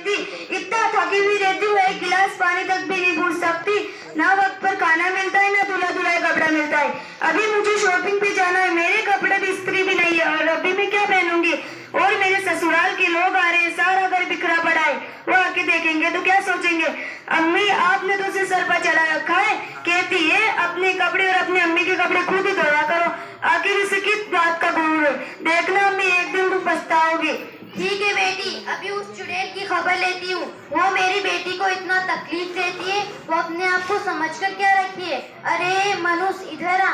देखती, इतना थकी हुई रहती हूँ, एक गिलास पानी तक भी नहीं पूछ सकती। ना वक्त पर खाना मिलता है, ना धुला धुलाया कपड़ा मिलता है। अभी मुझे शॉपिंग पे जाना है, मेरे कपड़े भी इस्त्री भी नहीं है और अभी मैं क्या पहनूंगी। और मेरे ससुराल के लोग आ रहे हैं, सारा घर बिखरा पड़ा है। वो आके देखेंगे तो क्या सोचेंगे। अम्मी आपने तो उसे सर पर चढ़ा रखा है, कहती है अपने कपड़े और अपनी अम्मी के कपड़े खुद ही धोया करो। आखिर इसे किस बात का गुरूर है। देखना अम्मी, एक दिन तुम पछताओगी। ठीक है बेटी, अभी उस चुड़ैल की खबर लेती हूँ। वो मेरी बेटी को इतना तकलीफ देती है, वो अपने आप को समझ कर क्या रखी है। अरे मनुष्य, इधर आ।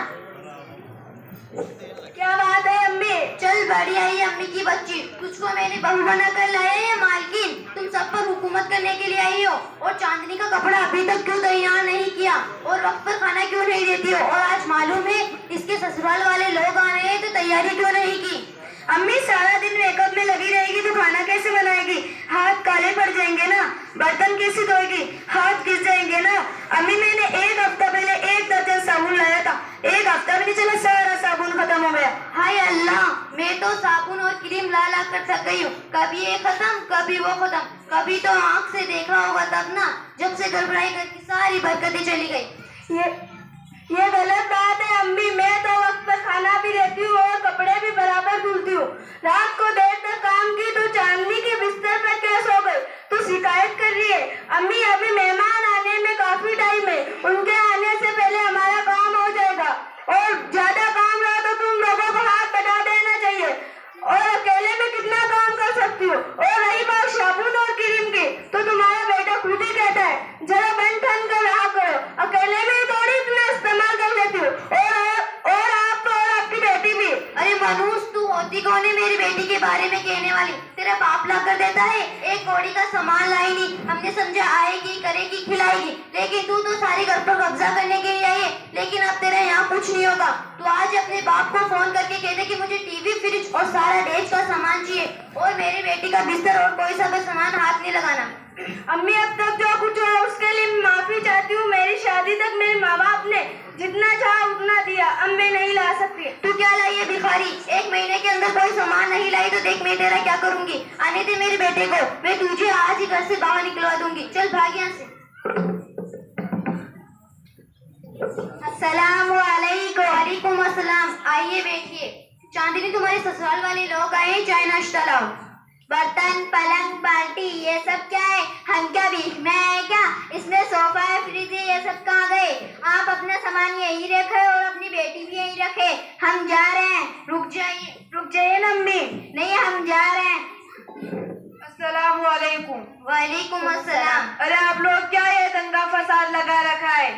क्या बात है अम्मी? चल बड़ी आई अम्मी की बच्ची, तुझको मैंने बहू बना कर लाया है मालकिन। तुम सब पर हुकूमत करने के लिए आई हो। और चांदनी का कपड़ा अभी तक क्यों तैयार नहीं किया, और वक्त पर खाना क्यों नहीं देती हो। और आज मालूम है इसके ससुराल वाले लोग आ रहे हैं, तो तैयारी क्यों नहीं की। अम्मी सारा दिन मेकअप में लगी रहेगी तो खाना कैसे बनाएगी। हाथ काले पड़ जाएंगे ना, बर्तन कैसे धोएगी, हाथ घिस जाएंगे ना। अम्मी मैंने एक हफ्ता पहले एक दर्जन साबुन लाया था, एक हफ्ता भी नहीं चला, सारा साबुन खत्म हो गया। हाय अल्लाह, मैं तो साबुन और क्रीम ला ला कर थक गई हूँ। कभी ये खत्म, कभी वो खत्म। कभी तो आँख से देखा होगा तब ना, जब से गड़बड़ाई घर की सारी बरकतें चली गई। ये गलत बात है अम्मी। मैं तो वक्त पर खाना भी देती हूँ और कपड़े भी बराबर धुलती हूँ। रात को देर तक काम की तो चांदनी के बिस्तर पर क्या सो गई, तो शिकायत कर रही है। अम्मी अभी मेहमान आने में काफी टाइम है, उनके आने से पहले हमारा काम हो जाएगा। और ज्यादा काम रहा तो तुम लोगों को हाथ बटा देना चाहिए। और अकेले में कितना काम कर सकती हो। और रही बात साबुन और क्रीम की, तो तुम्हारा बेटा खुद ही कहता है जरा बन ठन कर रहा करो, अकेले में थोड़ी इतना इस्तेमाल कर लेती हो। और आप तो और आपकी बेटी भी। अरे मनुष्य, तू होती कौन है मेरी बेटी के बारे में कहने वाली। तेरा बाप ला कर देता है, एक कौड़ी का सामान लाई नहीं। हमने समझा आएगी, करेगी, खिलाएगी, लेकिन तू तो सारे घर पर कब्जा करने के लिए आई है। लेकिन अब तेरा यहाँ कुछ नहीं होगा। तू आज अपने बाप को फोन करके कह दे कि मुझे टीवी, फ्रिज और सारा दहेज का सामान चाहिए, और मेरी बेटी का बिस्तर और कोई सा भी सामान हाथ नहीं लगाना। अम्मी अब तक जो कुछ हुआ उसके लिए माफी चाहती हूँ। मेरी शादी तक मेरे माँ बाप ने जितना चाहा उतना दिया, अब मैं नहीं ला सकती। तू क्या लाई है भिखारी, एक महीने के अंदर कोई सामान नहीं लाई तो देख मैं तेरा क्या करूंगी। आने दे मेरे बेटे को, मैं तुझे आज ही घर से बाहर निकलवा दूंगी। चल भाग यहाँ से। अस्सलाम वालेकुम। अस्सलाम। आइए बैठिए। चांदनी, तुम्हारे ससुराल वाले लोग आए हैं, चाय नाश्ता लाओ। बर्तन, पलंग, बाल्टी, ये सब क्या है। हम क्या बीच में है क्या। इसमें सोफा है, फ्रिज है, ये सब कहाँ गए। आप अपना सामान यही रखे और अपनी बेटी भी यही रखे। हम जा रहे हैं। रुक जाइए ना अम्मी। नहीं, हम जा रहे हैं। अस्सलाम वालेकुम। वालेकुम अस्सलाम। अरे आप लोग क्या ये दंगा फसाद लगा रखा है।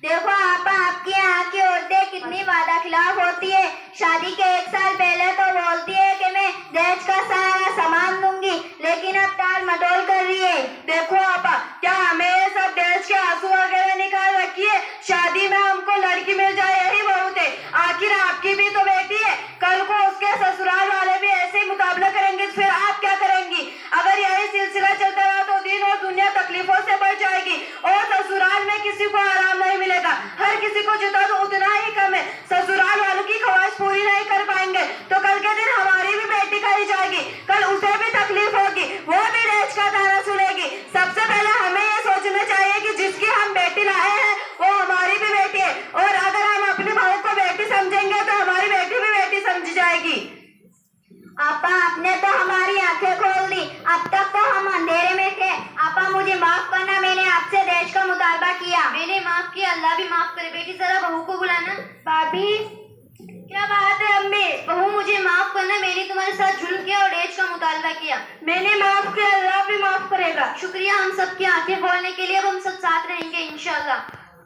देखो आपा, आपकी यहाँ की औरतें कितनी वादा खिलाफ होती है। शादी के 1 साल पहले तो बोलती है कि मैं दहेज का सारा सामान दूंगी, लेकिन अब टाल मटोल कर रही है। देखो आपा, क्या हमें सब दहेज के आंसू वगैरह निकाल रखी है। शादी में हमको लड़की मिल जाए यही बहुत है। आखिर आपकी भी तो बेटी है, कल को उसके ससुराल वाले भी ऐसे ही मुकाबला करेंगे, फिर आप क्या करेंगी। अगर यही सिलसिला चलता रहा तो दिन और दुनिया तकलीफों से बढ़ जाएगी और ससुराल में किसी को आराम नहीं मिलेगा। हर किसी को जितना तो उतना ही कम है। ससुराल वालों की ख्वाहिश पूरी नहीं कर पाएंगे तो कल के दिन हमारी भी बेटी खाई जाएगी, कल उसे भी तकलीफ होगी, वो भी दहेज का ताना सुनेगी। सबसे पहले हमें ये सोचना चाहिए कि जिसकी हम बेटी लाए हैं वो हमारी भी बेटी है, और अगर हम अपनी बहू को बेटी समझेंगे तो हमारी बेटी भी बेटी समझी जाएगी। आपा, आपने तो हमारी आंखें खोल दी। अब तक तो हम अंधेरे में थे। आपा मुझे माफ करना, मैंने आपसे दहेज का मुतालबा किया। मैंने माफ किया, अल्लाह भी माफ करे। बेटी जरा बहू को बुलाना। भाभी क्या बात है अम्मी। बहू मुझे माफ करना, मैंने तुम्हारे साथ जुल्म किया और दहेज का मुतालबा किया। मैंने माफ किया, अल्लाह भी माफ करेगा। शुक्रिया हम सबकी आंखें खोलने के लिए। अब हम सब साथ रहेंगे इंशाल्लाह।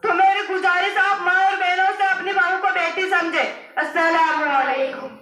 तो मेरी गुजारिश, आप माँ और बहनों से अपनी बहू को बेटी समझे। अस्सलाम वालेकुम।